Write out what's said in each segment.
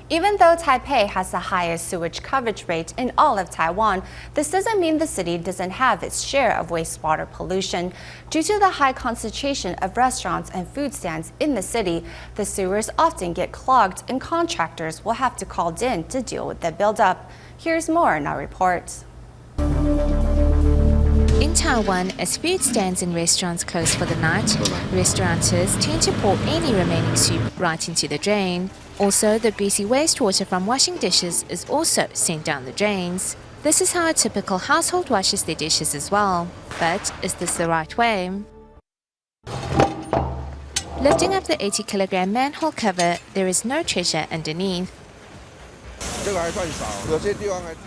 Even though Taipei has the highest sewage coverage rate in all of Taiwan, this doesn't mean the city doesn't have its share of wastewater pollution. Due to the high concentration of restaurants and food stands in the city, the sewers often get clogged and contractors will have to call in to deal with the buildup. Here's more in our report. In Taiwan, as food stands and restaurants close for the night, restaurateurs tend to pour any remaining soup right into the drain. Also, the greasy wastewater from washing dishes is also sent down the drains. This is how a typical household washes their dishes as well. But is this the right way? Lifting up the 80-kilogram manhole cover, there is no treasure underneath.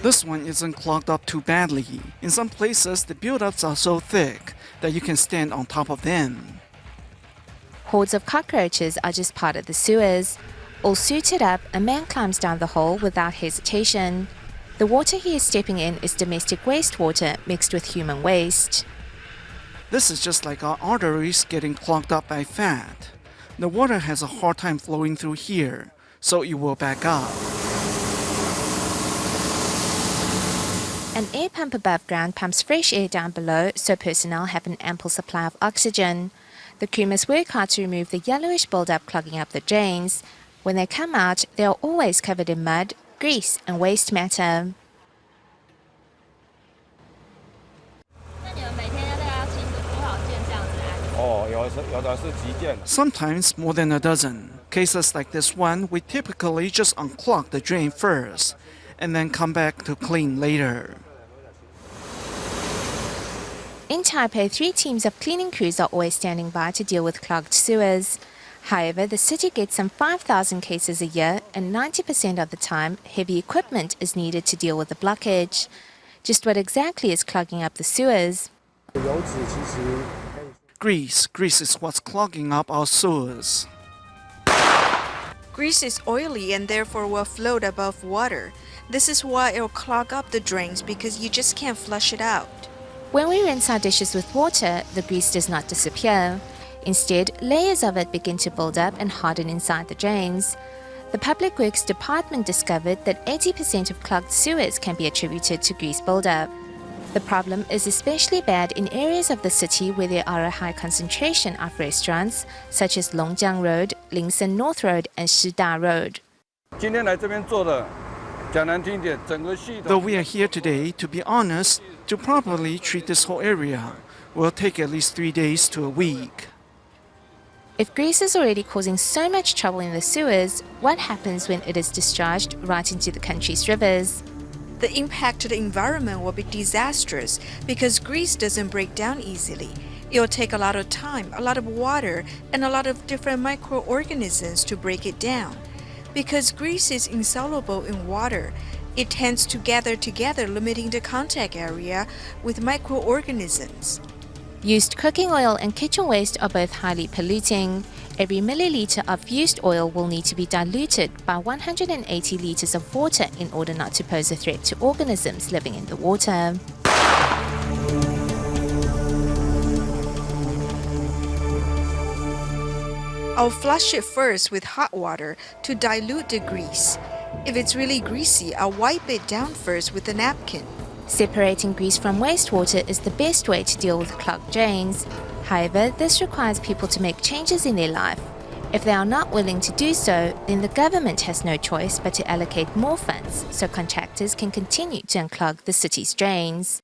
This one isn't clogged up too badly. In some places, the buildups are so thick that you can stand on top of them. Hordes of cockroaches are just part of the sewers. All suited up, a man climbs down the hole without hesitation. The water he is stepping in is domestic wastewater mixed with human waste. This is just like our arteries getting clogged up by fat. The water has a hard time flowing through here, so it will back up. An air pump above ground pumps fresh air down below so personnel have an ample supply of oxygen. The crew must work hard to remove the yellowish buildup clogging up the drains. When they come out, they are always covered in mud, grease, and waste matter. Sometimes more than a dozen. Cases like this one, we typically just unclog the drain first and then come back to clean later. In Taipei, 3 teams of cleaning crews are always standing by to deal with clogged sewers. However, the city gets some 5,000 cases a year, and 90% of the time, heavy equipment is needed to deal with the blockage. Just what exactly is clogging up the sewers? Grease is what's clogging up our sewers. Grease is oily and therefore will float above water. This is why it will clog up the drains because you just can't flush it out. When we rinse our dishes with water, the grease does not disappear. Instead, layers of it begin to build up and harden inside the drains. The Public Works Department discovered that 80% of clogged sewers can be attributed to grease buildup. The problem is especially bad in areas of the city where there are a high concentration of restaurants, such as Longjiang Road, Lingshan North Road, and Shida Road. Though we are here today, to be honest, to properly treat this whole area will take at least 3 days to a week. If grease is already causing so much trouble in the sewers, what happens when it is discharged right into the country's rivers? The impact to the environment will be disastrous because grease doesn't break down easily. It will take a lot of time, a lot of water, and a lot of different microorganisms to break it down. Because grease is insoluble in water, it tends to gather together, limiting the contact area with microorganisms. Used cooking oil and kitchen waste are both highly polluting. Every milliliter of used oil will need to be diluted by 180 liters of water in order not to pose a threat to organisms living in the water. I'll flush it first with hot water to dilute the grease. If it's really greasy, I'll wipe it down first with a napkin. Separating grease from wastewater is the best way to deal with clogged drains. However, this requires people to make changes in their life. If they are not willing to do so, then the government has no choice but to allocate more funds so contractors can continue to unclog the city's drains.